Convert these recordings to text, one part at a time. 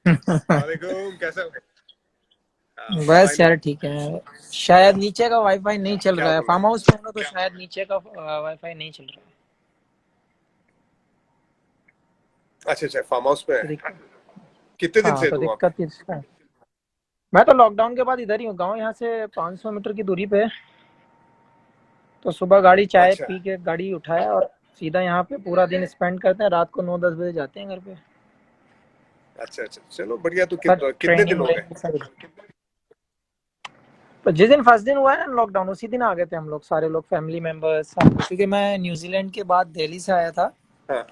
वालेकुम, कैसे हो? बस फाइन हो? यार ठीक है। शायद नीचे का वाईफाई नहीं चल क्या रहा है, बोल रहे फार्म हैं? हाउस में हूं ना, तो शायद नीचे का वाईफाई नहीं चल रहा है। अच्छा अच्छा, फार्म हाउस पे तो है। दिक्कत। कितने दिन हाँ, से तो तू वहाँ पे? दिक्कत इसका है। मैं तो लॉकडाउन के बाद इधर ही हूँ, गाँव यहाँ से 500 मीटर की दूरी पे है। तो सुबह गाड़ी चाय अच्छा पी के गाड़ी उठाया और सीधा यहाँ पे पूरा दिन स्पेंड करते हैं, रात को 9-10 बजे जाते हैं घर पे। अच्छा अच्छा, चलो बढ़िया। तू सर कितने दिन ट्रेनिंग हो गए? व्रेनिंग सब। तो जिस दिन फर्स्ट दिन हुआ है ना लॉकडाउन, उसी दिन आ गए थे हम लोग, सारे लोग, फैमिली मेंबर्स, क्योंकि मैं न्यूजीलैंड के बाद दिल्ली से आया था। हाँ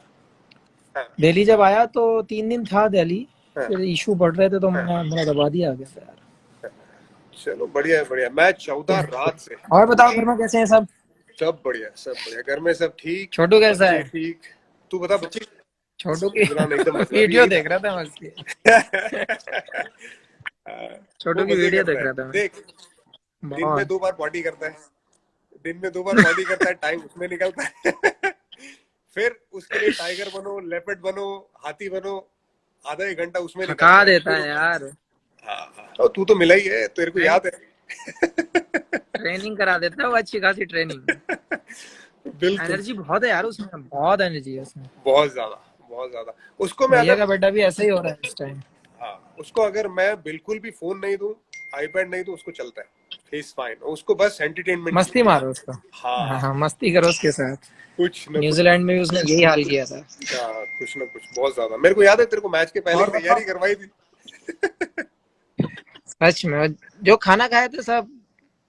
दिल्ली जब आया तो 3 दिन था दिल्ली। हाँ फिर इशू बढ़ रहे थे तो मैं मुरादाबाद ही आ गया था यार। हाँ। चलो बढ़िया है, बढ़िया। मैं 14 रात से। और बताओ घर में कैसे हैं सब? सब बढ़िया, सब बढ़िया। घर में सब ठीक। छोटू कैसा बच्चे है? ठीक। तू बता, बच्चे? छोटू की इमरान एकदम मजे, अभी वीडियो ईद। देख रहा था मैं उसकी। वो छोटू की मजे वीडियो करता देख है, रहा था मैं। देख। दिन में बहुत। 2 बार पार्टी करता है। दिन में 2 बार पार्टी करता है, टाइम उसमें निकलता है। फिर उसके लिए टाइगर बनो, लेपर्ड बनो, हाथी बनो। आधा 1 घंटा उसमें थका निकलता है देता फिर। है यार। हाँ हाँ, और तू तो मिला ही है, तेरे को ट्रेनिंग याद है। ट्रेनिंग करा देता है वो, अच्छी खासी ट्रेनिंग। बिल्कुल। एनर्जी बहुत है यार उसमें, बहुत एनर्जी है उसमें। बहुत ज्यादा, बहुत ज्यादा। उसको मैं भैया अगर, का बेटा भी ऐसा ही हो रहा है इस टाइम। हाँ, उसको अगर मैं बिल्कुल भी फोन नहीं दूं, आईपैड नहीं दूं, उसको चलता है। ही इज फाइन, उसको बस एंटरटेनमेंट मस्ती चाहिए। मारो उसको। हाँ हाँ, हाँ, मस्ती करो उसके साथ। कुछ न कुछ। न्यूजीलैंड में भी उसने यही हाल किया था। हाँ, कुछ न कुछ बहुत ज्यादा। मेरे को याद है, तेरे को मैच के पहले ही और बताओ। तैयारी करवाई थी। सच में जो खाना खाए थे सब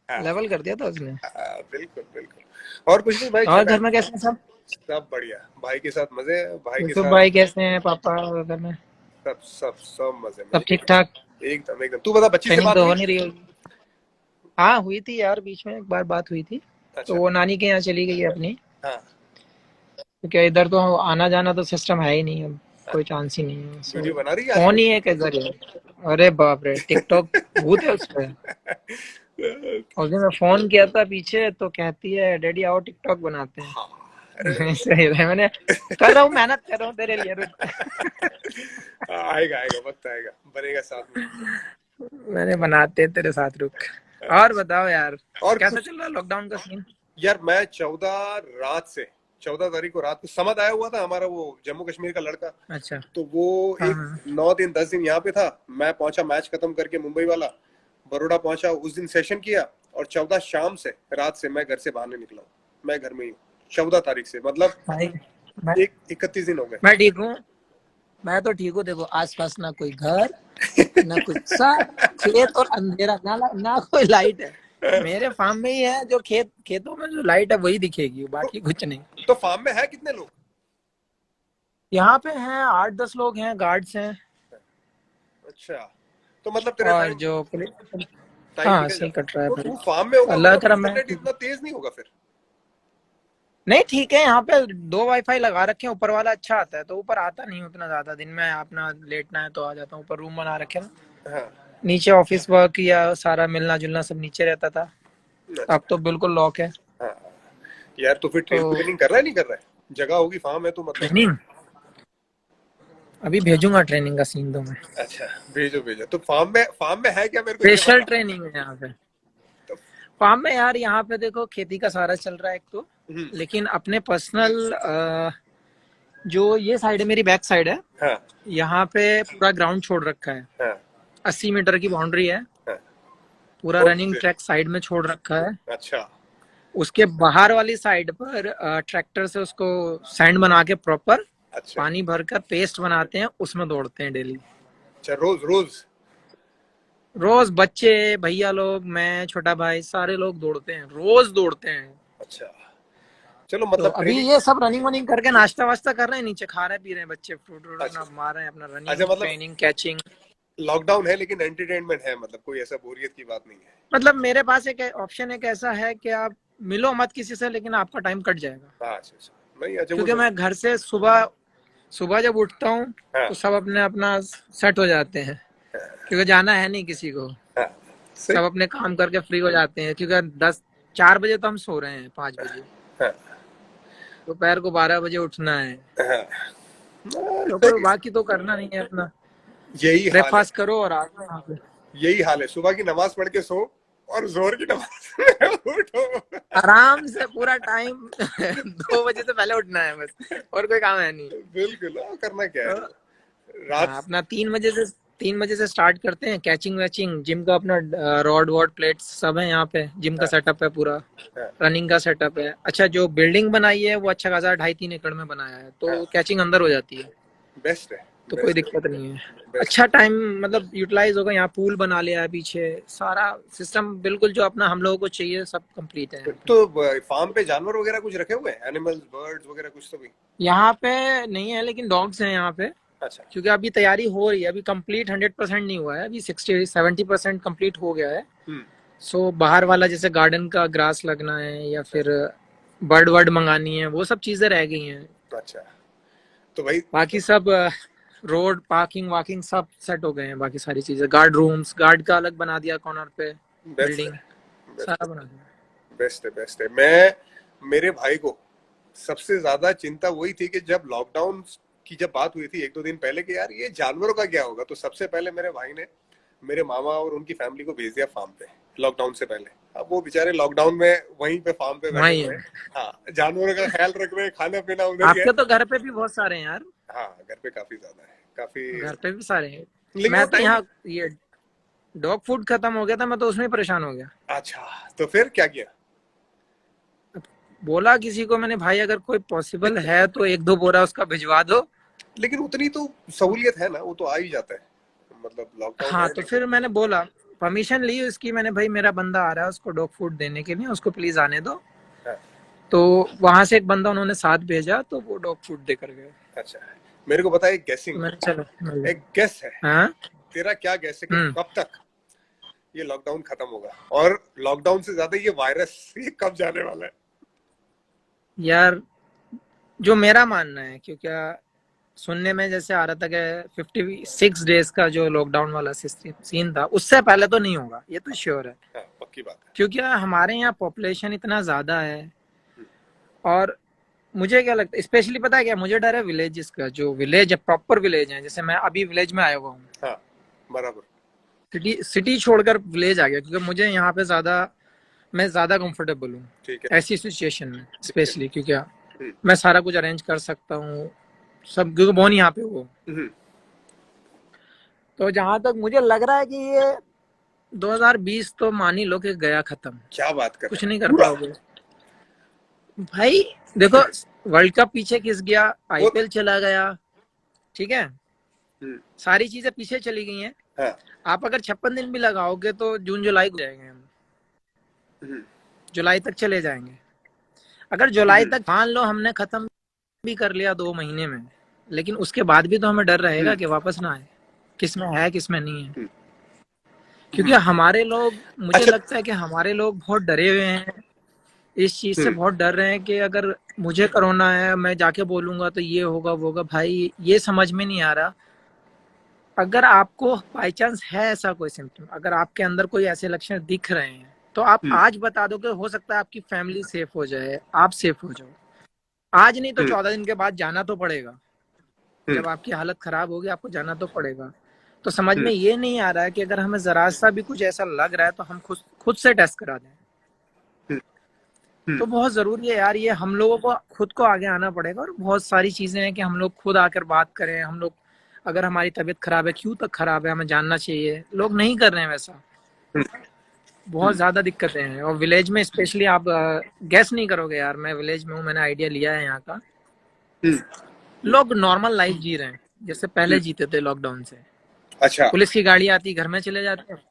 हाँ लेवल कर दिया था उसने। हाँ, बिल्कुल बिल्कुल। और कुछ नहीं भाई, और चल घर रहा में है। कैसे हैं सब? सब बढ़िया। भाई के साथ मजे है, भाई के यूसुफ साथ। भाई कैसे हैं, पापा और घर में? सब सब सब मजे में। सब ठीक ठाक? एकदम एकदम। तू बता, बच्ची से ट्रेनिंग बात तो हुई? हो नहीं रही होगी। हाँ हुई थी यार, बीच में एक बार बात हुई थी। तो अच्छा। वो नानी के यहाँ चली गई है अपनी। हाँ क्योंकि इधर तो आना जाना तो सिस्टम है ही नहीं अब। हाँ। कोई चांस ही नहीं है, सो वीडियो बना रही है फोन आजकल? ही है इधर है। अरे बाप रे, टिकटॉक भूत है उस पे। उस दिन मैं फोन किया था पीछे तो कहती है डैडी आओ टिकटॉक बनाते हाँ। हैं। सही है, मैंने कर रहा हूँ, मेहनत कर रहा हूँ तेरे लिए, रुक। आएगा आएगा, वक्त आएगा, बनेगा साथ में। मैंने बनाते हैं तेरे साथ, रुक। और अच्छा। बताओ यार, और कैसा कुछ? चल रहा है लॉकडाउन का सीन? यार मैं 14 रात से, 14 तारीख को रात को समझ आया हुआ था हमारा, वो जम्मू कश्मीर का लड़का। अच्छा। तो वो हाँ एक हाँ। 9 दिन 10 दिन यहाँ पे था। मैं पहुंचा मैच खत्म करके, मुंबई वाला। बड़ोड़ा पहुंचा, उस दिन सेशन किया। और 14 शाम से, रात से मैं घर से बाहर नहीं निकला हूँ। मैं घर में ही हूँ। 14 तारीख से, मतलब भाई मैं एक 31 दिन हो गए। मैं ठीक हूँ। मैं तो ठीक हूँ, देखो आसपास ना कोई घर, ना कुछ सा, खेत और अंधेरा, ना कोई लाइट है। मेरे फार्म में ही है, जो खेतों में जो लाइट है वही दिखेगी, तो, बाकी कुछ नहीं। तो फार्म में है कितने लोग? यहाँ पे हैं 8-10 लोग हैं, गार्ड्स हैं। अच्छा। तो मतलब तेरा और टाइम जो टाइम हाँ निकल सही जाता है। कट रहा है तो भाई। तू फार्म में होगा, अल्लाह मतलब करम है। इंटरनेट इतना तेज नहीं होगा फिर? नहीं ठीक है, यहाँ पे 2 वाईफाई लगा रखे हैं, ऊपर वाला अच्छा आता है, तो ऊपर आता नहीं उतना ज्यादा। दिन में अपना लेटना है तो आ जाता हूँ, ऊपर रूम बना रखे हैं ना। हाँ। नीचे ऑफिस वर्क या सारा मिलना जुलना सब नीचे रहता था। अब अच्छा। तो बिल्कुल लॉक है। हाँ। यार तो फिर तो ट्रेनिंग कर रहा है, नहीं कर रहा है? जगह होगी, फार्म है तो मतलब। ट्रेनिंग अभी भेजूंगा, ट्रेनिंग का सीन तो मैं। अच्छा, भेजो भेजो। तो फार्म में है क्या, मेरे को ये स्पेशल बता। ट्रेनिंग है यहाँ पे। तो फार्म में यार, यहाँ पे देखो खेती का सारा चल रहा है एक तो। हम्म। लेकिन अपने पर्सनल, जो ये साइड है, मेरी बैक साइड है। हाँ यहाँ पे पूरा ग्राउंड छोड़ रखा है। हाँ 80 मीटर की बाउंड्री है। हाँ। पूरा रनिंग ओके। ट्रैक साइड में छोड़ रखा है। अच्छा उसके बाहर वाली साइड पर ट्रैक्टर से उसको सैंड बना के प्रॉपर अच्छा पानी भरकर पेस्ट बनाते हैं, उसमें दौड़ते हैं डेली। अच्छा। रोज रोज? रोज बच्चे, भैया लोग, मैं, छोटा भाई, सारे लोग दौड़ते हैं, रोज दौड़ते हैं। अच्छा। चलो तो मतलब अभी ट्रेनिंग। ये सब रनिंग वनिंग करके नाश्ता वास्ता कर रहे हैं, नीचे खा रहे पी रहे हैं बच्चे, फ्रूट व्रूट अच्छा अपना मार रहे हैं, अपना अच्छा, रनिंग मतलब ट्रेनिंग कैचिंग। लॉकडाउन है लेकिन एंटरटेनमेंट है, मतलब कोई ऐसा बोरियत की बात नहीं है। मतलब मेरे पास एक ऑप्शन एक ऐसा है कि आप मिलो मत किसी से, लेकिन आपका टाइम कट जाएगा। हाँ, अच्छा अच्छा। नहीं, अच्छा वो क्योंकि सब। मैं घर से सुबह सुबह जब उठता हूँ हाँ तो सब अपने अपना सेट हो जाते हैं, क्योंकि जाना है नहीं किसी को। हाँ, सही। सब अपने काम करके फ्री हो जाते हैं, क्योंकि 4 बजे तो हम सो रहे हैं, 5 बजे। हाँ दोपहर को 12 बजे उठना है। हाँ। तो कोई सही। बाकी तो करना नहीं है अपना। यही हाल है, ब्रेकफास्ट करो और आ जाओ यहाँ पे। यही हाल है। सुबह की नमाज पढ़ के सो और जोर की नमाज में उठो। आराम से पूरा टाइम 2 बजे से पहले उठना है बस, और कोई काम है नहीं। बिल्कुल, और करना क्या है। तो रात हाँ, अपना 3 बजे से स्टार्ट करते हैं, कैचिंग वैचिंग, जिम का अपना रॉड वॉड प्लेट्स सब है यहाँ पे, जिम का हाँ, सेटअप है पूरा, हाँ, रनिंग का सेटअप है। अच्छा, जो बिल्डिंग बनाई है वो अच्छा खासा 2.5-3 एकड़ में बनाया है, हाँ, तो कैचिंग अंदर हो जाती है, बेस्ट है, तो कोई बेस्ट है, दिक्कत नहीं है। बेस्ट अच्छा है। टाइम मतलब यूटिलाइज होगा, यहाँ पूल बना लिया है पीछे, सारा सिस्टम बिल्कुल जो अपना हम लोगों को चाहिए सब कंप्लीट है यहाँ पे। तो फार्म पे जानवर वगैरह कुछ रखे हुए हैं, एनिमल्स, बर्ड्स वगैरह कुछ तो भी? यहाँ पे नहीं है, लेकिन डॉग्स हैं यहाँ पे, अच्छा। क्योंकि अभी तैयारी हो रही है, अभी कंप्लीट 100% नहीं हुआ है, अभी 60-70% कंप्लीट हो गया है। हम्म। सो बाहर वाला जैसे गार्डन का ग्रास लगना है या फिर बर्ड वर्ड मंगानी है, वो सब चीजें रह गई हैं। अच्छा, तो भाई बाकी सब रोड पार्किंग वाकिंग सब सेट हो गए हैं, बाकी सारी चीजें, गार्ड रूम्स, गार्ड का अलग बना दिया कॉर्नर पे, बेस्ट है, बिल्डिंग बेस्ट सारा है, बना दिया। बेस्ट है, बेस्ट है। मेरे भाई को सबसे ज्यादा चिंता वही थी कि जब लॉकडाउन की जब बात हुई थी 1-2 दिन पहले कि यार ये जानवरों का क्या होगा, तो सबसे पहले मेरे भाई ने मेरे मामा और उनकी फैमिली को भेज दिया फार्म पे लॉकडाउन से पहले। अब वो बेचारे लॉकडाउन में वहीं पे फार्म पे बैठे वही हुए है। हैं। हाँ, जानवरों का ख्याल रख रहे हैं, खाना पीना उधर ही है। आपके तो घर पे भी बहुत सारे हैं यार, हाँ, घर पे काफी ज्यादा है, काफी। घर पे भी सारे हैं। लेकिन वो मैं तो टाइम। यहाँ ये डॉग फूड खत्म हो गया था, मैं तो उसमें ही परेशान हो गया। अच्छा, तो फिर क्या किया? बोला किसी को मैंने, भाई अगर कोई पॉसिबल है तो 1-2 बोरा उसका भिजवा दो। लेकिन उतनी तो सहूलियत है ना, वो तो आ ही जाता है, मतलब लॉकडाउन हाँ, है तो लेकिन। फिर मैंने बोला, परमिशन ली उसकी मैंने, भाई मेरा बंदा आ रहा है उसको डॉग फूड देने के लिए, उसको प्लीज आने दो। हाँ, तो वहां से एक बंदा उन्होंने साथ भेजा, तो वो डॉग फूड देकर गए। अच्छा। मेरे को बता, एक तो गेसिंग, मैंने चलो मिल गया। एक गेस है, हाँ। तेरा क्या गेस है कि हम्म। कब तक ये लॉकडाउन खत्म होगा, और लॉकडाउन से ज्यादा ये वायरस ये कब जाने वाला है? यार, जो मेरा मानना है, क्योंकि सुनने में जैसे आ रहा था कि 56 डेज का जो लॉकडाउन वाला सीन था, उससे पहले तो नहीं होगा, ये तो श्योर है। हाँ, पक्की बात है। क्योंकि हमारे यहाँ पॉपुलेशन इतना ज्यादा है, हम्म। और मुझे क्या लगता है, स्पेशली पता है क्या, मुझे डर है विलेजेस का, जो विलेज है प्रॉपर विलेज है, जैसे मैं अभी विलेज में आया हुआ हूँ, हाँ, बराबर। सिटी सिटी छोड़कर विलेज आ गया, क्योंकि मुझे यहाँ पे मैं ज्यादा कंफर्टेबल हूँ ठीक है, ऐसी सिचुएशन में, ठीक है। स्पेशली क्योंकि हम्म, मैं सारा कुछ अरेंज कर सकता हूँ सब, क्योंकि बहुत यहाँ पे हो। हम्म। तो जहां तक मुझे लग रहा है कि ये 2020 तो मान ही लो कि गया खत्म, क्या बात कर रहे कुछ हैं, नहीं कर पूरा? पाओगे भाई। देखो, वर्ल्ड कप पीछे खिस गया, वो। आईपीएल चला गया, ठीक है, हम्म। सारी चीजें पीछे चली गई हैं। हाँ। आप अगर 56 दिन भी लगाओगे तो जून जुलाई को जाएंगे हम, हम्म, जुलाई तक चले जाएंगे। अगर जुलाई हम्म, तक मान लो हमने खत्म भी कर लिया 2 महीने में, लेकिन उसके बाद भी तो हमें डर रहेगा हम्म, कि वापस ना आए, किसमें है किसमें नहीं है। हम्म, क्योंकि हम्म। हमारे लोग, मुझे अच्छा। लगता है कि हमारे लोग बहुत डरे हुए हैं, इस चीज से हम्म, बहुत डर रहे हैं कि अगर मुझे कोरोना है, मैं जाके बोलूंगा तो ये होगा वो होगा। भाई ये समझ में नहीं आ रहा, अगर आपको बाई चांस है ऐसा कोई सिम्टम, अगर आपके अंदर कोई ऐसे लक्षण दिख रहे हैं, तो आप हम्म, आज बता दो, कि हो सकता है आपकी फैमिली सेफ हो जाए, आप सेफ हो जाओ। आज नहीं तो हम्म, 14 दिन के बाद जाना तो पड़ेगा, हम्म, जब आपकी हालत खराब होगी आपको जाना तो पड़ेगा। तो समझ हम्म, में ये नहीं आ रहा है कि अगर हमें जरा सा भी कुछ ऐसा लग रहा है तो हम खुद खुद से टेस्ट करा दें। हम्म, हम्म, तो बहुत जरूरी है यार, ये हम लोगों को खुद को आगे आना पड़ेगा, और बहुत सारी चीजें हैं कि हम लोग खुद आकर बात करें। हम लोग, अगर हमारी तबीयत खराब है, क्यों तक खराब है, हमें जानना चाहिए, लोग नहीं कर रहे हैं वैसा। बहुत हम्म, ज्यादा दिक्कतें हैं, और विलेज में स्पेशली आप गैस नहीं करोगे यार, मैं विलेज में हूँ, मैंने आइडिया लिया है यहाँ का। हम्म, लोग नॉर्मल लाइफ जी रहे हैं जैसे पहले हम्म। जीते थे लॉकडाउन से। अच्छा। पुलिस की गाड़ी आती है घर में चले जाते हैं,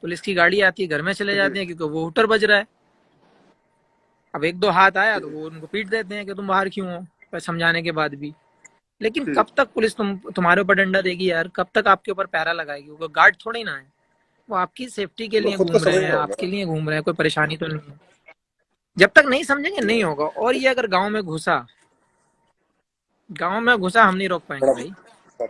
पुलिस की गाड़ी आती है घर में चले हम्म, जाते हैं, क्योंकि वो हूटर बज रहा है। अब 1-2 हाथ आया तो वो उनको पीट देते हैं कि तुम बाहर क्यों हो, पर समझाने के बाद भी। लेकिन हम्म। कब तक पुलिस तुम्हारे ऊपर डंडा देगी यार, कब तक आपके ऊपर पैरा लगाएगी, वो गार्ड थोड़ी ना है, वो आपकी सेफ्टी के वो लिए खुद को घूम रहे हैं, समझना होगा आपके ना। लिए घूम रहे हैं, कोई परेशानी तो नहीं है। जब तक नहीं समझेंगे नहीं होगा। और ये अगर गांव में घुसा हम नहीं रोक पाएंगे बड़ा भाई, मुश्किल।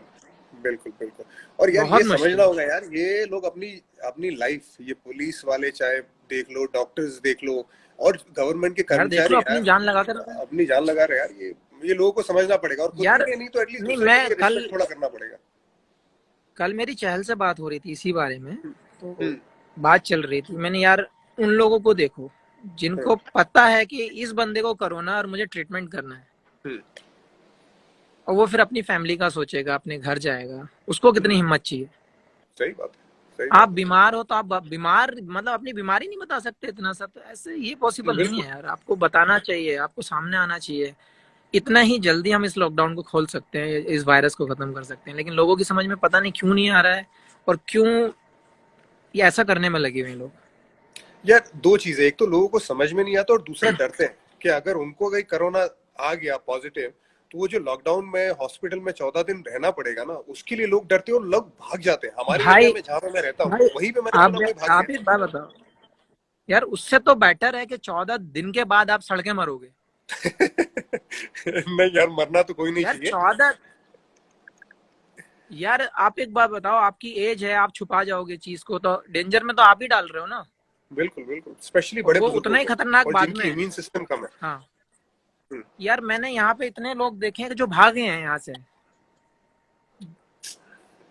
बिल्कुल, बिल्कुल। और यार ये बहुत समझना मुश्किल। होगा यार, ये लोग अपनी अपनी लाइफ, ये पुलिस वाले चाहे देख लो, डॉक्टर्स देख लो, और गवर्नमेंट के यार देख लो, कर्मचारी अपनी यार, जान लगा कर रखा है। अपनी जान लगा रहे हैं यार। ये लोगों को समझना पड़ेगा, और खुद के यार लिए नहीं तो एटलीस्ट नहीं, दूसरे के लिए मैं कल रिस्पेक्ट थोड़ा करना पड़ेगा। कल मेरी चहल से बात हो रही थी इसी बारे में, तो हम्म, बात चल रही थी, मैंने यार उन लोगों को देखो हम्म, जिनको पता है कि इस बंदे को कोरोना और मुझे ट्रीटमेंट करना है, हम्म, और वो फिर अपनी फैमिली का सोचेगा, अपने घर जाएगा, उसको कितनी हम्म, हिम्मत चाहिए। सही बात है, सही आप बात बीमार हो तो आप बीमार मतलब अपनी बीमारी नहीं बता सकते इतना सब, तो ऐसे ये है, पॉसिबल नहीं बिल्कुल। है यार, आपको बताना चाहिए, आपको सामने आना चाहिए। इतना ही जल्दी हम इस लॉकडाउन को खोल सकते हैं, इस वायरस को खत्म कर सकते हैं, लेकिन लोगों की समझ में पता नहीं क्यों नहीं आ रहा है, और क्यों ये ऐसा करने में लगे हुए हैं लोग। यार दो चीजें, एक तो लोगों को समझ में नहीं आता और दूसरा डरते हैं कि अगर उनको अगर कोरोना आ गया पॉजिटिव, तो वो जो लॉकडाउन में हॉस्पिटल में 14 दिन रहना पड़ेगा ना, उसके लिए लोग डरते हैं और लोग भाग जाते हैं। हमारे एरिया भाई में जहाँ पे मैं रहता हूँ भाई वहीं पे मैंने सुना आप कोई भाग आप गया। एक बात बताओ यार, उससे तो बेटर है कि 14 दिन के बाद आप सड़कें मरोगे। नहीं यार, मरना तो कोई नहीं यार चाहिए। 14, यार आप एक बात बताओ, आपकी एज है, आप छुपा जाओगे चीज को तो डेंजर में तो आप ही डाल रहे हो ना, बिल्कुल बिल्कुल, स्पेशली और बड़े वो बुजुर्गों उतना ही को खतरनाक और बाद में जिनकी है। इम्यून सिस्टम कम है। हाँ हम्म, यार, मैंने यहाँ पे इतने लोग देखे हैं कि जो भागे हैं यहाँ से,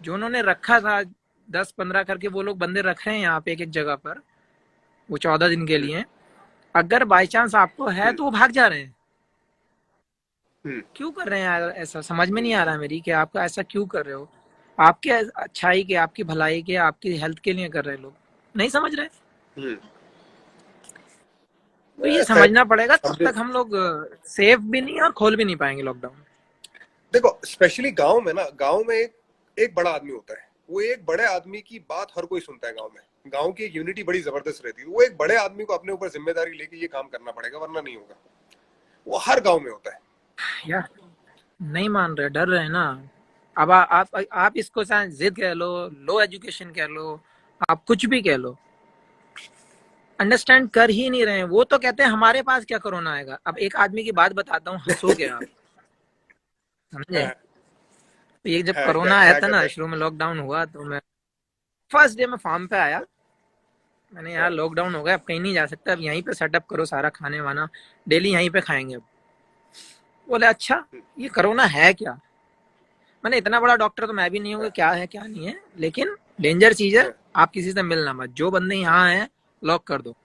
जो उन्होंने रखा था 10-15 करके, वो लोग बंदे रख रहे हैं यहाँ पे एक एक जगह पर, वो 14 दिन के हम्म, लिए। अगर बाई चांस आपको है हम्म, तो वो भाग जा रहे हैं। हम्म, क्यों कर रहे हैं यार ऐसा, समझ में नहीं आ रहा है मेरी कि आपका ऐसा क्यों कर रहे हो। आपके अच्छाई के, आपकी भलाई के, आपकी हेल्थ के लिए कर रहे हैं लोग, नहीं समझ रहे। हम्म। तो ये खैर, समझना पड़ेगा, तब अब तक हम लोग सेफ भी नहीं और खोल भी नहीं पाएंगे लॉकडाउन। देखो, स्पेशली गांव में ना, गांव में एक एक बड़ा आदमी होता है। वो एक बड़े आदमी की बात हर कोई सुनता है गांव में। गांव की एक यूनिटी बड़ी जबरदस्त रहती है। वो एक बड़े आदमी को अपने ऊपर जिम्मेदारी लेके ये काम करना पड़ेगा, वरना नहीं होगा। वो हर गांव में होता है। यार नहीं मान रहे, डर रहे हैं ना। अब आप इसको चाहे जिद कह लो, लो एजुकेशन कह लो, आप कुछ भी कह लो, अंडरस्टैंड कर ही नहीं रहे हैं। वो तो कहते हैं हमारे पास क्या कोरोना आएगा। अब एक आदमी की बात बताता हूँ, हंसोगे आप, समझे। हाँ, तो ये जब हाँ, क्या कोरोना आया क्या था कर ना, रहे शुरू में लॉकडाउन हुआ, तो मैं फर्स्ट डे में फार्म पे आया। मैंने हैं? यार लॉकडाउन हो गया, अब कहीं नहीं जा सकता, अब यहीं पे सेटअप करो सारा खाने वाना, डेली यहीं पे खाएंगे अब। बोले अच्छा, ये कोरोना है क्या। मैंने इतना बड़ा डॉक्टर तो मैं भी नहीं हूँ कि हाँ, क्या है क्या नहीं है, लेकिन डेंजर चीज है। हाँ, आप किसी से मिलना मत, जो बंदे यहाँ हैं लॉक कर दो।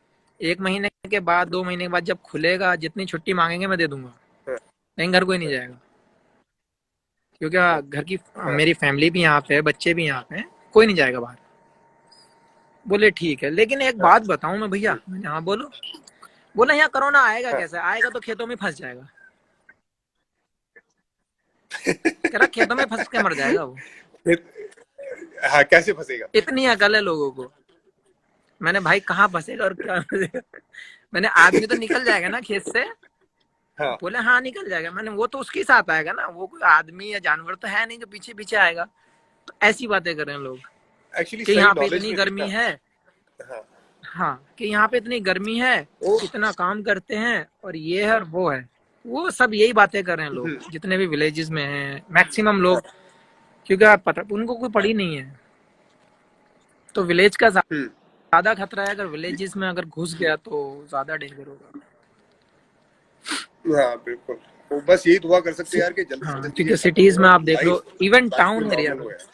1 महीने के बाद, 2 महीने के बाद जब खुलेगा, जितनी छुट्टी मांगेंगे मैं दे दूंगा, हाँ, लेकिन घर कोई नहीं हाँ, जाएगा। क्योंकि घर की हाँ, मेरी फैमिली भी यहाँ पे है, बच्चे भी यहाँ पे हैं, कोई नहीं जाएगा बाहर। बोले ठीक है, लेकिन एक हाँ, बात बताऊं मैं भैया। मैंने हाँ बोलो। बोला यहाँ कोरोना आएगा हाँ। कैसे, आएगा तो खेतों में फंस जाएगा। कह रहा खेतों में फंस के मर जाएगा वो। हाँ, कैसे फंसेगा? इतनी अकल है लोगों को। मैंने भाई कहाँ फंसेगा और क्या फंसेगा। मैंने आदमी तो निकल जाएगा ना खेत से। हाँ, बोले हाँ निकल जाएगा। मैंने वो तो उसके साथ आएगा ना, वो कोई आदमी या जानवर तो है नहीं जो पीछे पीछे आएगा। तो ऐसी बातें कर रहे हैं लोग एक्चुअली कि सही यहाँ पे नॉलेज इतनी में नहीं गर्मी था। है। हाँ, हाँ, कि यहाँ पे इतनी गर्मी है, ओ, इतना काम करते हैं, और ये है और वो है। वो सब यही बातें कर रहे हैं लोग, हम्म, जितने भी विलेजेस में हैं मैक्सिमम लोग। क्योंकि आप पता, उनको कोई पड़ी नहीं है, तो विलेज का हम्म, ज्यादा खतरा है। अगर विलेजेस में अगर घुस गया तो ज्यादा डेंजर होगा। हाँ, बिल्कुल। तो बस यही दुआ कर सकते हैं यार कि जल्दी से हाँ, जल्दी ये क्योंकि खत्म सिटीज हो में और आप देख लो, लाइफ इवन बिल्कुल टाउन एरिया नॉर्मल में। हो यार।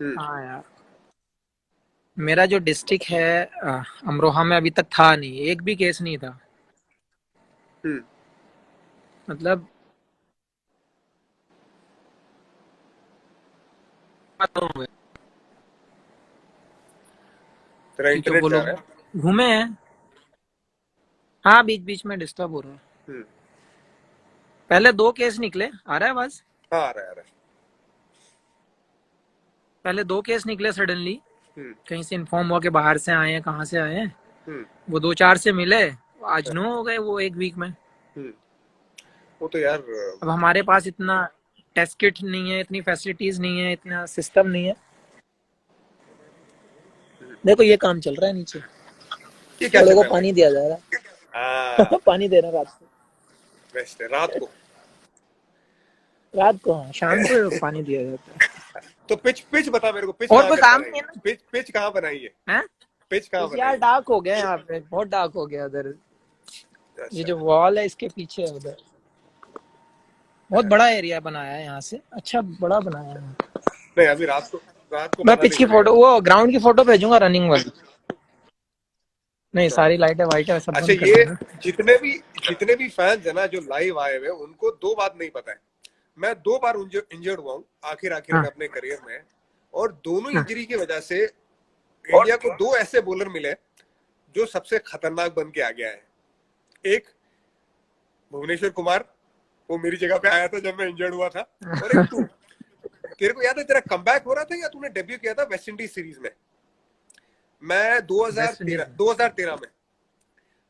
हम्म, हाँ यार, मेरा जो डिस्ट्रिक्ट है अमरोहा में, अभी तक था नहीं, एक भी केस नहीं था। हम्म। मतलब खत्म हो गए, तेरा क्योंकि वो इंटरनेट जा लोग रहा है। घूमे हैं। हाँ, बीच बीच में डिस्टर्ब हो रहा है। हम्म, पहले 2 केस निकले, आ रहा है आवाज। हाँ, आ रहा है, आ रहा पहले 2 केस निकले सडनली, है। कहीं से इन्फॉर्म हुआ कि बाहर से आए हैं, कहाँ से आए हैं। हम्म, वो 2-4 से मिले, आज 9 हो गए वो एक वीक में। हम्म। वो तो यार अब हमारे पास इतना टेस्ट किट नहीं है, इतनी फैसिलिटीज नहीं है, इतना सिस्टम नहीं है। देखो ये काम चल रहा है नीचे, ये क्या घोड़े चल को रहा है भाई? पानी दिया जा रहा हाँ, है। पानी दे रहा है रात को। बेस्ट है रात को। रात को हाँ, शाम को पानी दिया जाता है। तो पिच पिच बता मेरे को, पिच और कहाँ कोई कर काम नहीं बनाई है है? ना, पिच पिच कहाँ बनाई है? है। पिच कहाँ इस बनाई यार है? डार्क हो गया यहाँ पे, बहुत डार्क हो गया उधर। ये अच्छा। जो वॉल है इसके पीछे है उधर, बहुत बड़ा एरिया बनाया है यहाँ से, अच्छा बड़ा बनाया है। नहीं अभी रात को मैं मना पिच नहीं की करेगा। फोटो, वो ग्राउंड की फोटो भेजूंगा रनिंग वाली। नहीं, अच्छा सारी लाइटें वाइट है, सब अच्छा, बंद कर ये देना। जितने भी फैंस है ना जो लाइव आए हुए, उनको दो बात नहीं पता है। मैं 2 बार इंजर्ड हुआ हूँ आखिर हाँ में अपने करियर में, और दोनों हाँ। इंजरी की वजह से इंडिया को 2 ऐसे बॉलर मिले जो सबसे खतरनाक बन के आ गया है। एक भुवनेश्वर कुमार, वो मेरी जगह पे आया था जब मैं इंजर्ड हुआ था। और एक तू, तेरे को याद है तेरा कमबैक हो रहा था या तूने डेब्यू किया था वेस्ट इंडीज सीरीज में? मैं वेस्ट इंडीज 2013 में। 2013 में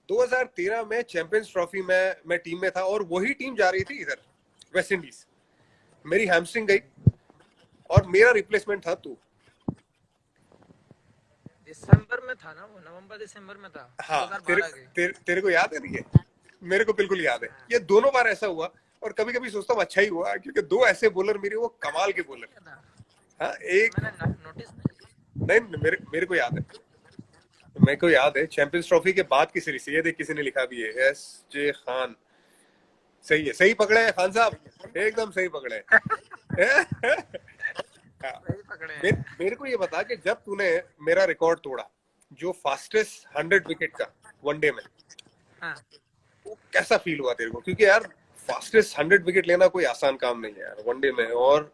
2013 में चैंपियंस ट्रॉफी में मैं टीम में था, और वही टीम जा रही थी इधर वेस्ट इंडीज। मेरी हैमस्ट्रिंग गई और मेरा रिप्लेसमेंट था तू। दिसंबर में था ना वो, नवंबर दिसंबर में था, हाँ, 2012 के। तेरे को याद है नहीं है? मेरे को बिल्कुल याद है। ये दोनों बार ऐसा हुआ, और कभी कभी सोचता हूँ अच्छा ही हुआ, क्योंकि 2 ऐसे बॉलर मेरे, वो कमाल के बॉलर। क्या था? हाँ एक, मैंने नोटिस नहीं। नहीं मेरे को याद है। मेरे को याद है चैंपियंस ट्रॉफी के बाद की सीरीज। ये देख किसी ने लिखा भी है, एस जे खान। सही है, सही पकड़े हैं खान साहब, एकदम सही पकड़े हैं। हाँ, सही पकड़े हैं। मेरे को ये बता कि जब तूने मेरा रिकॉर्ड तोड़ा, जो फास्टेस्ट 100 विकेट का वनडे में, हाँ। वो कैसा फील हुआ तेरे को? क्योंकि यार फास्टेस्ट 100 विकेट लेना कोई आसान काम नहीं है यार वनडे में। और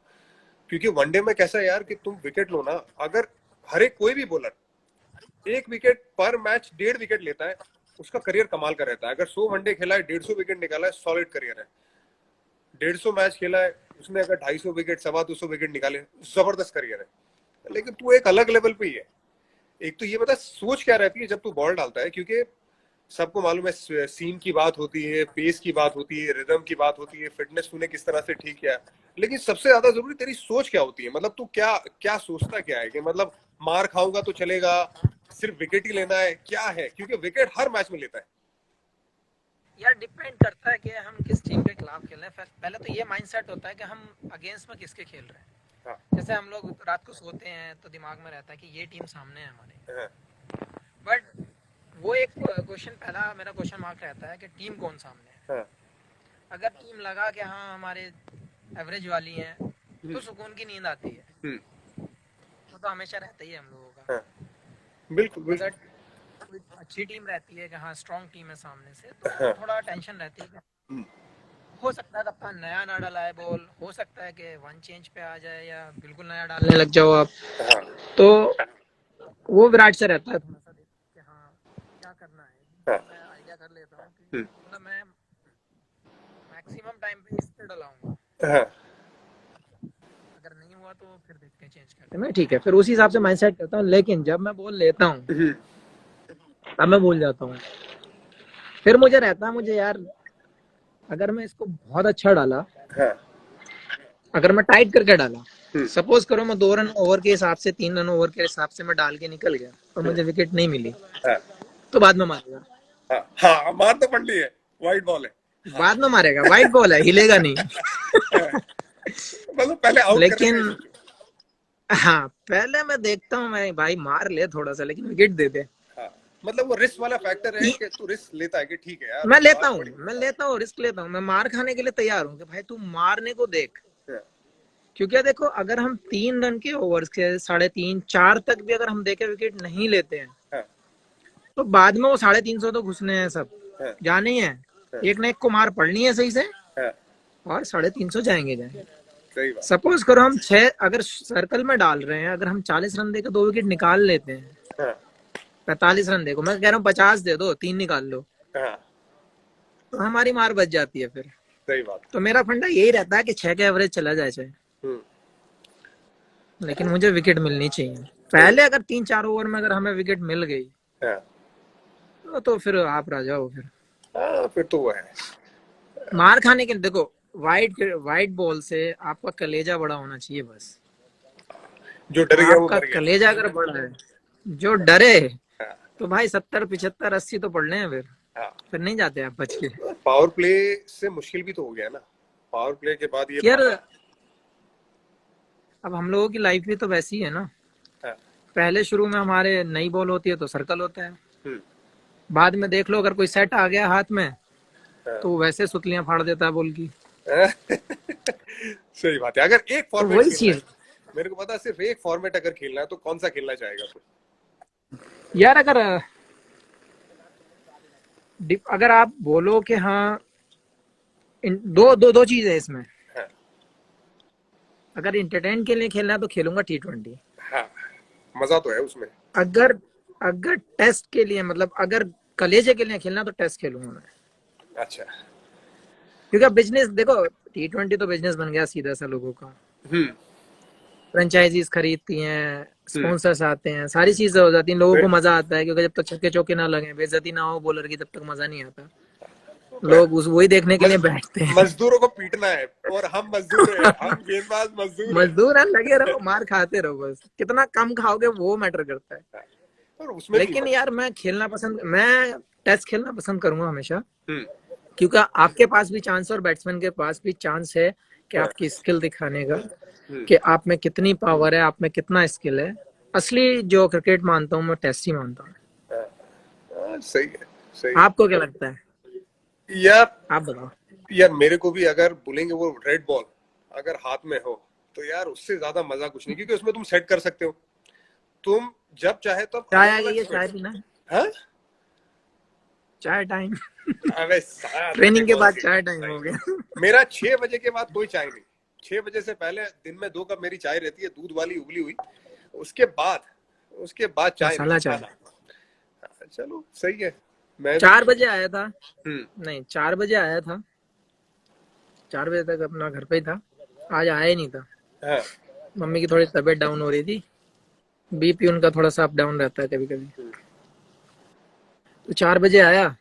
क्योंकि वनडे में कैसा है यार कि तुम विकेट लो ना, अगर हर एक कोई भी बॉलर 1 विकेट पर मैच 1.5 विकेट लेता है, उसका करियर कमाल का रहता है। अगर 100 वनडे खेला है, 150 विकेट निकाला है, सॉलिड करियर है। 150 मैच खेला है, उसने अगर 250 विकेट 225 विकेट निकाले, जबरदस्त करियर है। लेकिन तू एक अलग लेवल पे ही है। एक तो ये बता सोच क्या रहती है जब तू बॉल डालता है, क्योंकि सबको मालूम है सीम की बात होती है, पेस की बात होती है, रिदम की बात होती है, फिटनेस तूने किस तरह से ठीक किया। लेकिन सबसे ज्यादा जरूरी तेरी सोच क्या होती है। मतलब तू क्या क्या सोचता क्या है कि मतलब मार खाऊंगा तो चलेगा, सिर्फ विकेट ही लेना है, क्या है? क्योंकि विकेट हर मैच में लेता है। यार डिपेंड करता है कि हम किस टीम के खिलाफ खेल रहे हैं। पहले तो ये माइंडसेट होता है कि हम अगेंस्ट में किसके खेल रहे हैं। हाँ जैसे हम लोग रात को सोते हैं तो दिमाग में रहता है कि ये टीम सामने है हमारे, हाँ बट वो एक क्वेश्चन, पहला मेरा क्वेश्चन मार्क रहता है कि टीम कौन सामने है। हाँ। अगर टीम लगा कि हाँ हमारे एवरेज वाली है, हम्म तो सुकून की नींद आती है। हम्म, वो तो हमेशा रहता ही है हम लोगों का। हाँ बिल्कुल अगर बिल्कुल। कोई अच्छी टीम रहती है कि हाँ स्ट्रांग टीम है सामने से, तो हाँ थोड़ा टेंशन रहती है कि हम्म, हो सकता है कप्तान नया ना डाला है बॉल, हो सकता है कि वन चेंज पे आ जाए या बिल्कुल नया डालने लग जाओ आप। हाँ तो वो विराट से रहता है थोड़ा सा कि हाँ क्या करना है। हाँ मैं आइडिया कर लेता हूँ कि हम्म, मतलब मैं मैक्सिमम टाइम पे इस पे डलाऊंगा। हाँ अगर नहीं हुआ तो फिर देखते हैं, चेंज करते हैं। मैं ठीक है, फिर उसी हिसाब से माइंडसेट करता हूँ। लेकिन जब मैं बॉल लेता हूँ हम्म, तब मैं भूल जाता हूँ। फिर मुझे रहता है, मुझे यार अगर मैं इसको बहुत अच्छा डाला, हाँ अगर मैं टाइट करके डाला, हम्म, सपोज करो मैं 2 रन ओवर के हिसाब से, 3 रन ओवर के हिसाब से मैं डाल के निकल गया और मुझे विकेट नहीं मिली, हाँ तो बाद में मारेगा। हाँ हाँ, मार तो पड़ ली है, वाइट बॉल है। हाँ बाद में मारेगा, वाइट बॉल है, हिलेगा नहीं। हाँ, मतलब पहले आउट करने का लेकिन ही सोचो। हाँ, पहले मैं देखता हूँ, मैं भाई मार ले थोड़ा सा लेकिन विकेट दे दे। हाँ, मतलब वो रिस्क वाला फैक्टर है कि तू रिस्क लेता है कि ठीक है यार मैं लेता बात हूँ, बड़ी। मैं लेता हूँ, रिस्क लेता हूँ, मैं मार खाने के लिए तैयार हूँ कि भाई तू मारने को देख। हाँ क्योंकि देखो, अगर हम 3 रन के ओवर्स के 3.5 4 तक भी अगर हम देखें विकेट नहीं लेते हैं, हाँ तो बाद में वो 350 तो घुसने हैं सब, हाँ जाने ही है। हाँ एक ना एक को मार पड़नी है सही से, हाँ, और 350 जाएंगे जाएंगे। सही बात। सपोज करो हम 6 अगर सर्कल में डाल रहे हैं, अगर हम 40 रन देकर 2 विकेट निकाल लेते हैं, हाँ 45 रन देखो, मैं कह रहा हूँ 50 दे दो, 3 निकाल लो, हाँ, तो हमारी मार बच जाती है फिर। सही बात। तो मेरा फंडा यही रहता है कि 6 के एवरेज चला जाए चाहे, हम्म, लेकिन मुझे विकेट मिलनी चाहिए। सही पहले अगर 3 4 ओवर में अगर हमें विकेट मिल गई, हाँ तो फिर आप राजा हो फिर। हाँ, फिर तो वो है। मार खाने के लिए देखो, वाइट वाइट बॉल से आपका कलेजा बड़ा होना चाहिए बस। जो डर गया वो आपका मर गया। कलेजा अगर बड़ा है, जो डरे, हाँ तो भाई 70 75 80 तो पड़ने हैं हाँ, फिर नहीं जाते आप बच के। पावर प्ले से मुश्किल भी तो हो गया ना। पावर प्ले के बाद ये यार अब हम लोगों की लाइफ भी तो वैसी है ना। हाँ पहले शुरू में हमारे नई बॉल होती है तो सर्कल होता है, हम्म, बाद में देख लो अगर कोई सेट आ गया हाथ में, हाँ। तो वैसे सुतलियां फाड़ देता है बॉल की। सही बात है। अगर एक तो फॉर्मेट वही खेलना है, चीज, मेरे को पता है, सिर्फ एक फॉर्मेट अगर खेलना है तो कौन सा खेलना चाहेगा तू? यार अगर आप बोलो कि हाँ, दो दो दो चीज है इसमें। हाँ अगर इंटरटेन के लिए खेलना है तो खेलूंगा T20। हाँ, मजा तो है उसमें। अगर अगर टेस्ट के लिए, मतलब अगर कलेजे के लिए खेलना तो टेस्ट खेलूंगा मैं। अच्छा। क्योंकि अब बिजनेस देखो, T20 तो बिजनेस बन गया सीधा सा लोगों का। हम्म फ्रेंचाइजीज खरीदती हैं, हम्म। स्पॉन्सर्स आते हैं, सारी चीजें हो जाती हैं, लोगों को फिर मजा आता है। क्योंकि जब तक छक्के चौके ना लगे, बेइज्जती ना हो बॉलर की, तब तक मजा नहीं आता। मैं- लोग उस वही देखने के मज, लिए बैठते हैं। मजदूरों को पीटना है और हम मजदूर हैं, हम गेंदबाज मजदूर हैं। मजदूर है, लगे रहो, मार खाते रहो, बस कितना कम खाओगे वो मैटर करता है। और उसमें भी लेकिन यार मैं टेस्ट खेलना पसंद करूंगा हमेशा। हम्म क्योंकि आपके पास भी चांस है और बैट्समैन के पास भी चांस है कि हाँ, आपकी स्किल दिखाने का, हम्म कि आप में कितनी पावर है, आप में कितना स्किल है। असली जो क्रिकेट मानता हूँ मैं, टेस्ट ही मानता हूँ। हाँ, हाँ, सही है सही है। आपको क्या लगता है? यार आप बताओ। यार मेरे को भी अगर बोलेंगे वो रेड बॉल अगर हाथ में हो तो यार उससे ज्यादा मजा कुछ नहीं, क्योंकि उसमें तुम सेट कर सकते हो, तुम जब चाहे तब चाय अलग आ अलग गई है, स्विंग। चाय पीना है? हाँ। चाय टाइम। अबे साला तुझे ट्रेनिंग के कौन बाद सी चाय टाइम सही हो है। गया। मेरा 6 बजे के बाद कोई चाय नहीं। 6 बजे से पहले दिन में 2 कप मेरी चाय रहती है, दूध वाली उबली हुई। उसके बाद उसके बाद चाय नहीं मसाला चाय। खाना। चलो सही है। मैं भी 4 बजे आया था। हम्म। नहीं, 4 बजे आया था। 4 बजे तक अपना घर पे ही था। आज आया ही नहीं था। हाँ मम्मी की थोड़ी तबीयत डाउन हो रही थी। बीपी उनका थोड़ा सा अप डाउन रहता है कभी कभी। हम्म, तो 4 बजे आया।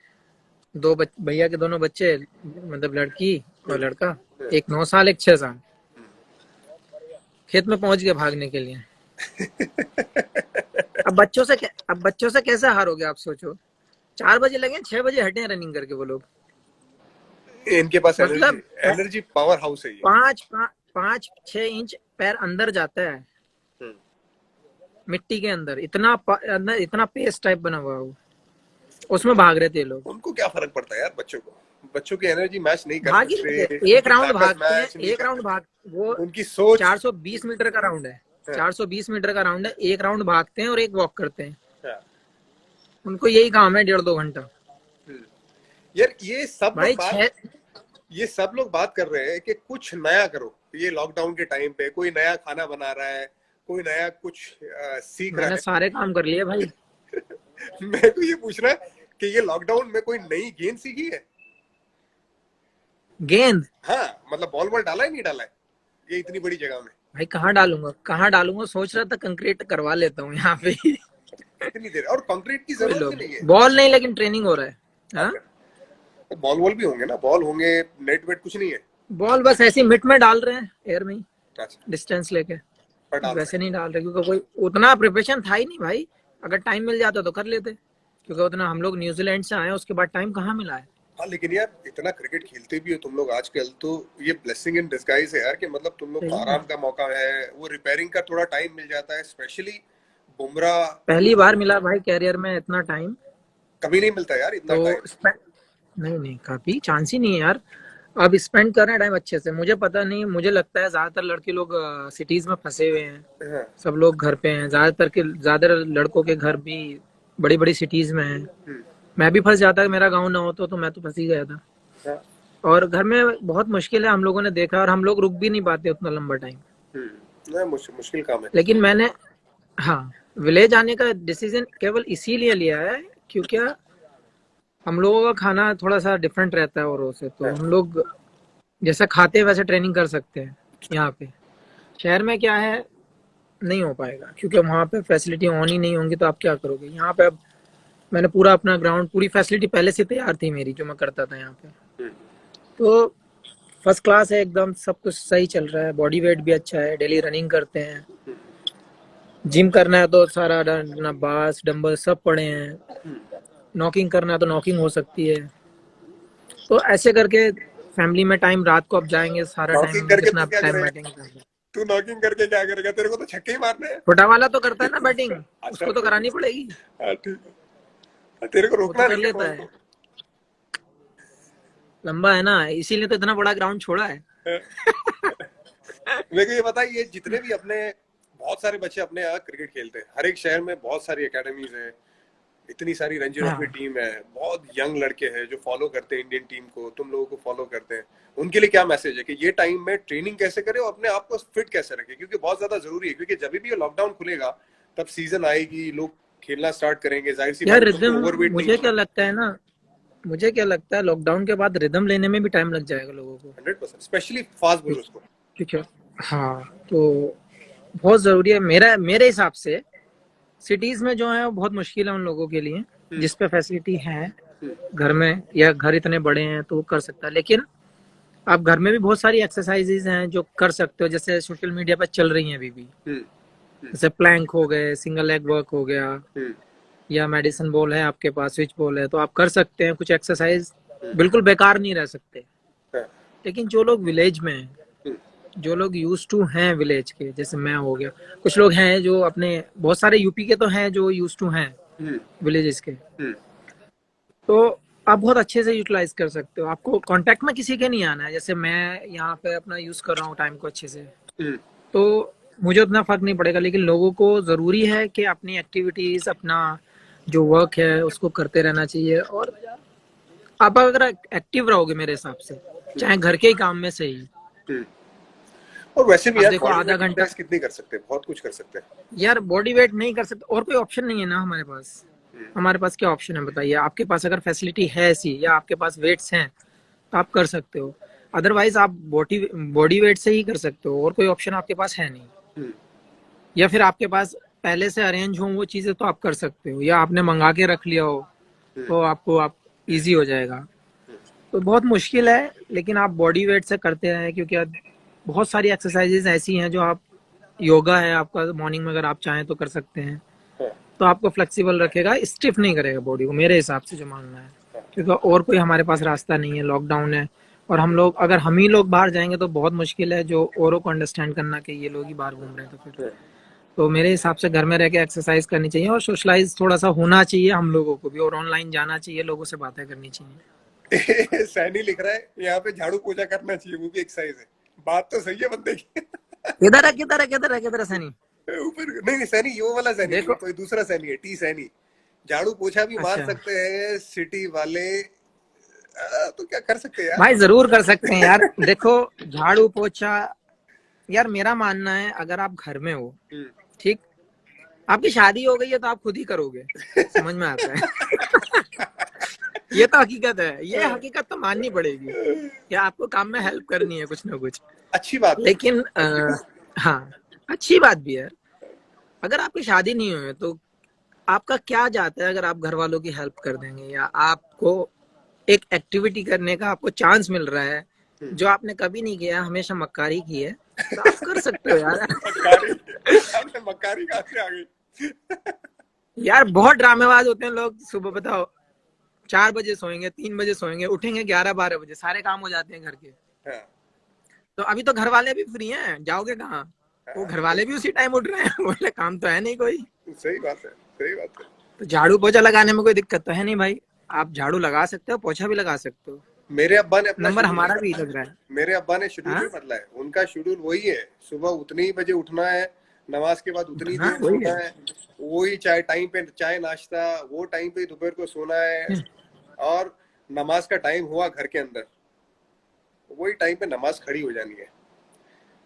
भैया के दोनों बच्चे, मतलब लड़की और हम्म, लड़का, हम्म, एक 9 साल, एक 6 साल, खेत में पहुंच गए भागने के लिए। अब बच्चों से कैसे हारोगे आप, सोचो। 4 बजे लगे, 6 बजे हटे रनिंग करके वो लोग। इनके पास एनर्जी मतलब एनर्जी पावर हाउस है ये। 5-6 इंच पैर अंदर जाता है हम्म। मिट्टी के अंदर, अंदर इतना पेस्ट टाइप बना हुआ है वो। उसमें भाग रहे थे लोग। उनको क्या फर्क पड़ता है यार, बच्चों को। बच्चों की एनर्जी मैच नहीं कर भाग ही सकते, रहे थे, एक उनकी राउंड ताकत भागते हैं, मैच नहीं एक कर राउंड भाग सकते, वो। उनकी सोच। 420 मीटर का राउंड है। हाँ, 420 मीटर का राउंड है, एक राउंड भागते हैं और एक वॉक करते हैं। हाँ, उनको यही काम है, 1.5-2 घंटा। हम्म। यार भाई छह ये सब लोग बात कर रहे हैं कि कुछ नया करो। ये लॉकडाउन के टाइम पे कोई नया खाना बना रहा है, कोई नया कुछ सीख रहा मैंने है। सारे काम कर लिए भाई। मैं तो ये पूछ रहा है कि ये लॉकडाउन में कोई नई गेंद सीखी है? गेंद? हाँ, मतलब बॉल बॉल डाला है नहीं डाला है ये इतनी बड़ी जगह में? भाई कहाँ डालूंगा, सोच रहा था कंक्रीट करवा लेता हूँ यहाँ पे। कितनी देर, और कंक्रीट की कोई जरूरत भी लोग नहीं है। बॉल नहीं, लेकिन ट्रेनिंग हो रहा है। हाँ, अच्छा, तो बॉल वॉल भी होंगे ना, बॉल होंगे, नेट वेट कुछ नहीं है? बॉल बस ऐसी मिट में डाल रहे हैं, एयर में ही, अच्छा, डिस्टेंस लेके। पर डाल रहे वैसे नहीं डाल रहे, क्योंकि कोई उतना प्रिपरेशन था ही नहीं भाई। अगर टाइम मिल जाता तो कर लेते, क्योंकि उतना हम लोग न्यूजीलैंड से आए, उसके बाद टाइम कहाँ मिला है। हाँ, लेकिन यार इतना क्रिकेट खेलते भी हो तुम लोग आजकल, तो ये ब्लेसिंग इन डिस्गाइज है यार, कि मतलब तुम लोग को सही है। आराम का मौका है, वो रिपेयरिंग का थोड़ा टाइम मिल जाता है, स्पेशली बुमराह। पहली बार मिला भाई कैरियर में इतना टाइम। कभी नहीं मिलता यार इतना तो टाइम। नहीं नहीं, कभी चांस ही नहीं है यार। अब स्पेंड कर रहे हैं टाइम अच्छे से। मुझे पता नहीं, मुझे लगता है ज्यादातर लड़के लोग सिटीज में फंसे हुए हैं। हाँ, सब लोग घर पे हैं, ज्यादातर लड़कों के घर भी बड़ी बड़ी सिटीज में हैं। हम्म, मैं भी फंस जाता, मेरा गांव ना हो तो मैं तो फंस ही गया था। हाँ, और घर में बहुत मुश्किल है, हम लोगों ने देखा, और हम लोग रुक भी नहीं पाते उतना लंबा टाइम। नहीं, मुश्किल काम है। लेकिन मैंने, हाँ, विलेज आने का डिसीजन केवल इसीलिए लिया है क्योंकि हम लोगों का खाना थोड़ा सा डिफरेंट रहता है औरों से। तो हाँ, हम लोग जैसा खाते हैं वैसे ट्रेनिंग कर सकते हैं यहाँ पे। शहर में क्या है, नहीं हो पाएगा, क्योंकि वहाँ पे फैसिलिटी ऑन ही नहीं होंगी, तो आप क्या करोगे यहाँ पे। अब मैंने पूरा अपना ग्राउंड, पूरी फैसिलिटी पहले से तैयार थी मेरी, जो मैं करता था यहाँ पे। हम्म, तो फर्स्ट क्लास है एकदम, सब कुछ सही चल रहा है। बॉडी वेट भी अच्छा है, डेली रनिंग करते हैं। जिम करना है तो सारा ना, बास डंबल सब पड़े हैं। नॉकिंग करना है तो नॉकिंग हो सकती है। तो ऐसे करके फैमिली में टाइम, रात को अब जाएंगे सारा नॉकिंग टाइम, करके जितना तू क्या टाइम करेगा? बैटिंग करेंगे। तू नॉकिंग करके क्या करेगा? तेरे को तो छक्के ही मारने हैं। छोटा वाला तो करता है ना बैटिंग, अच्छा उसको तो ठीक करानी है। पड़ेगी। हाँ, ठीक है। हाँ, तेरे को वो तो रोकना कर नहीं है लेता बॉल है, को। लंबा है ना, इसीलिए तो इतना बड़ा ग्राउंड छोड़ा है। मेरे को ये बताइए, ये जितने भी अपने बहुत सारे बच्चे अपने यहाँ क्रिकेट खेलते हैं, हर एक शहर में बहुत सारी एकेडमीज है, इतनी सारी रणजी ट्रॉफी हाँ टीम है, बहुत यंग लड़के हैं जो फॉलो करते हैं इंडियन टीम को, तुम लोगों को फॉलो करते हैं, उनके लिए क्या मैसेज है कि ये टाइम में ट्रेनिंग कैसे करें और अपने आप को फिट कैसे रखें, क्योंकि बहुत ज्यादा जरूरी है, क्योंकि जब भी ये लॉकडाउन खुलेगा तब सीजन आएगी, लोग खेलना स्टार्ट करेंगे, जाहिर सी यार बात है, रिदम, तुमको ओवरवेट नहीं मुझे होना। क्या लगता है ना, मुझे क्या लगता है लॉकडाउन के बाद रिदम लेने में भी टाइम लग जाएगा लोगों को। 100%, स्पेशली फास्ट बॉलर्स को। ठीक है। हाँ, तो बहुत जरूरी है मेरा मेरे हिसाब से। सिटीज में जो है वो बहुत मुश्किल है उन लोगों के लिए हम्म, जिस पे फैसिलिटी है हम्म, घर में, या घर इतने बड़े हैं तो वो कर सकता है। लेकिन आप घर में भी बहुत सारी एक्सरसाइजेज हैं जो कर सकते हो, जैसे सोशल मीडिया पर चल रही हैं अभी भी, हम्म, हम्म, जैसे प्लैंक हो गए, सिंगल लेग वर्क हो गया, हम्म, या मेडिसिन बॉल है आपके पास, स्विच बॉल है, तो आप कर सकते हैं कुछ एक्सरसाइज। हम्म, बिल्कुल बेकार नहीं रह सकते। हाँ, लेकिन जो लोग विलेज में हैं, हम्म, जो लोग यूज टू हैं विलेज के, जैसे मैं हो गया, कुछ लोग हैं जो अपने, बहुत सारे यूपी के तो हैं जो यूज टू हैं हम्म, विलेजेस के, हम्म, तो आप बहुत अच्छे से यूटिलाइज कर सकते हो। आपको कांटेक्ट में किसी के नहीं आना है। जैसे मैं यहाँ पे अपना यूज कर रहा हूँ टाइम को अच्छे से, हम्म, तो मुझे उतना फर्क नहीं पड़ेगा। लेकिन लोगों को जरूरी है कि अपनी एक्टिविटीज, अपना जो वर्क है उसको करते रहना चाहिए। और आप अगर एक्टिव रहोगे मेरे हिसाब से, चाहे घर के ही काम में सही, हम्म। और वैसे भी अब यार देखो बॉडी आधा वेट घंटा, एक्सरसाइज कितनी कर सकते हैं, बहुत कुछ कर सकते हैं। यार बॉडी वेट नहीं कर सकते, और कोई ऑप्शन नहीं है ना हमारे पास। हम्म, हमारे पास क्या ऑप्शन है बताइए? आपके पास अगर फैसिलिटी है ऐसी, या आपके पास वेट्स हैं, तो आप कर सकते हो। अदरवाइज आप बॉडी बॉडी वेट से ही कर सकते हो, और कोई ऑप्शन आपके पास है नहीं। हम्म, या फिर आपके पास पहले से अरेंज हो वो चीजें, तो आप कर सकते हो, या आपने मंगा के रख लिया हो हम्म, तो आपको आप इजी हो जाएगा। तो बहुत मुश्किल है, लेकिन आप बॉडी वेट से करते रहें, क्योंकि अब बहुत सारी एक्सरसाइजेज ऐसी हैं जो आप, योगा है आपका मॉर्निंग में, अगर आप चाहें तो कर सकते हैं। हाँ, तो आपको फ्लेक्सिबल रखेगा, स्टिफ नहीं करेगा बॉडी को, मेरे हिसाब से जो मानना है। हाँ, क्योंकि और कोई हमारे पास रास्ता नहीं है, लॉकडाउन है। और हम लोग, अगर हम ही लोग बाहर जाएंगे तो बहुत मुश्किल है जो औरों को अंडरस्टैंड करना कि ये लोग ही बाहर घूम रहे हैं। तो फिर, हाँ। तो मेरे हिसाब से घर में रह के एक्सरसाइज करनी चाहिए, और सोशलाइज थोड़ा सा होना चाहिए हम लोगों को भी, और ऑनलाइन जाना चाहिए, लोगों से बातें करनी चाहिए। सैनी लिख रहा है यहाँ पे झाड़ू पोछा करना चाहिए, वो भी एक्सरसाइज है। बात तो सही है बंदे की। किधर है, किधर है, किधर है, किधर है सनी? ऊपर नहीं नहीं, सैनी ये वो वाला सैनी नहीं, देखो, कोई दूसरा सैनी है, टी सैनी। झाड़ू पोछा भी मार अच्छा सकते हैं सिटी वाले। तो क्या कर सकते हैं भाई, यार। जरूर कर सकते हैं यार। देखो, झाड़ू पोछा, यार मेरा मानना है अगर आप घर में हो, हम्म। ठीक, आपकी शादी हो गई है तो आप खुद ही करोगे, समझ में आता है। ये तो हकीकत है, ये हकीकत तो माननी पड़ेगी कि आपको काम में हेल्प करनी है कुछ ना कुछ। अच्छी बात है। लेकिन हाँ, अच्छी बात भी है। अगर आपकी शादी नहीं हुई है तो आपका क्या जाता है अगर आप घर वालों की हेल्प कर देंगे, या आपको एक एक्टिविटी करने का आपको चांस मिल रहा है हम्म। जो आपने कभी नहीं किया, हमेशा मक्कारी की है, तो आप कर सकते हो यार। मक्कारी, आपने मक्कारी कहाँ से आ गई। यार बहुत ड्रामेबाज होते हैं लोग। सुबह बताओ 4 बजे सोएंगे, 3 बजे सोएंगे, उठेंगे 11-12 बजे, सारे काम हो जाते हैं घर के। हाँ, तो अभी तो घर वाले भी फ्री हैं, जाओगे कहाँ? वो हाँ, घर वाले भी उसी टाइम उठ रहे हैं। बोले काम तो है नहीं कोई। सही बात है, सही बात है। तो झाड़ू पोछा लगाने में कोई दिक्कत तो है नहीं भाई। आप झाड़ू लगा सकते हो, पोछा भी लगा सकते हो। मेरे अब्बा ने अपना नंबर शेड्यूल नहीं हमारा भी बदला लग रहा है। है। मेरे अब्बा ने शेड्यूल हाँ नहीं बदला है, उनका शेड्यूल वही है, सुबह उतने ही बजे उठना है, नमाज के बाद उतनी हाँ, देर वही सोना है। है, वही चाय टाइम पे, चाय नाश्ता वो टाइम पे, दोपहर को सोना है, और नमाज का टाइम हुआ घर के अंदर, वही टाइम पे नमाज खड़ी हो जानी है,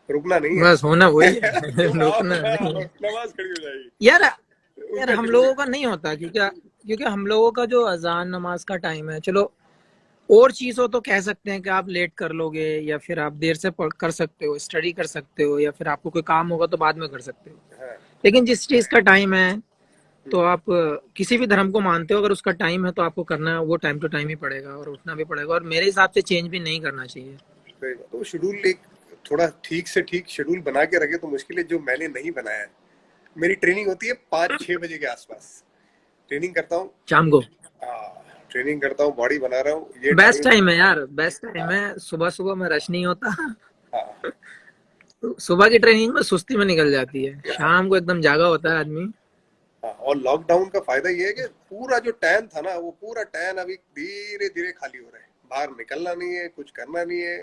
रुकना नहीं है। बस होना वही है। तुम आओ रुकना ना नहीं आओ, है नमाज खड़ी हो जाएगी। यार। यार उनका हम शेड्यूल लोगों है। का नहीं होता, क्योंकि हम लोगों का जो अजान नमाज का टाइम है, चलो और चीज हो तो कह सकते हैं कि आप लेट कर लोगे, या फिर आप देर से कर सकते हो, स्टडी कर सकते हो, या फिर आपको कोई काम होगा तो बाद में कर सकते हो। हाँ, लेकिन जिस चीज का टाइम है, तो हम्म, आप किसी भी धर्म को मानते हो, अगर उसका टाइम है तो आपको करना वो टाइम टू टाइम ही पड़ेगा, और उठना भी पड़ेगा, और मेरे हिसाब से चेंज भी नहीं करना चाहिए। सही बात। तो शेड्यूल एक थोड़ा ठीक से ठीक शेड्यूल बना के रखे तो मुश्किल है, जो मैंने नहीं बनाया है। मेरी ट्रेनिंग होती है 5-6 बजे के आसपास, ट्रेनिंग करता हूँ। शाम को ट्रेनिंग करता हूँ, बॉडी बना रहा हूँ, ये बेस्ट टाइम। टाइम है यार, बेस्ट टाइम हाँ, है। सुबह सुबह में रश नहीं होता। हाँ, तो सुबह की ट्रेनिंग में सुस्ती में निकल जाती है, हाँ, शाम को एकदम जागा होता है आदमी। हाँ। और लॉकडाउन का फायदा ये है कि पूरा जो टैन था ना, वो पूरा टैन अभी धीरे धीरे खाली हो रहा है, बाहर निकलना नहीं है, कुछ करना नहीं है,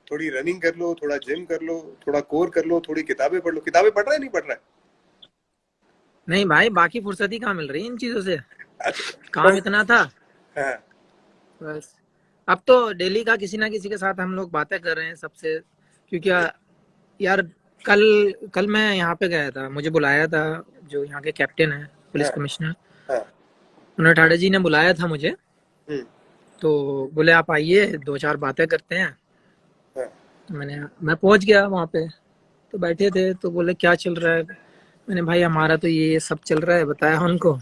थोड़ी रनिंग कर लो, थोड़ा जिम कर लो, थोड़ा कोर कर लो, थोड़ी किताबें पढ़ लो। किताबें पढ़ रहा है नहीं पढ़ रहा नहीं भाई, बाकी फुर्सत ही कहाँ मिल रही है इन चीजों से, है? अच्छा काम कौन। इतना था हाँ बस। अब तो डेली का किसी ना किसी के साथ हम लोग बातें कर रहे हैं सबसे, क्योंकि यार कल कल मैं यहाँ पे गया था, मुझे बुलाया था जो यहाँ के कैप्टन है, पुलिस हाँ कमिश्नर, हाँ। उन्होंने ठाडा जी ने बुलाया था मुझे। हम्म। तो बोले आप आइए, दो चार बातें करते हैं। हाँ तो मैं पहुंच गया वहाँ पे, तो बैठे थे तो बोले क्या चल रहा है। मैंने भाई हमारा तो ये सब चल रहा है बताया उनको।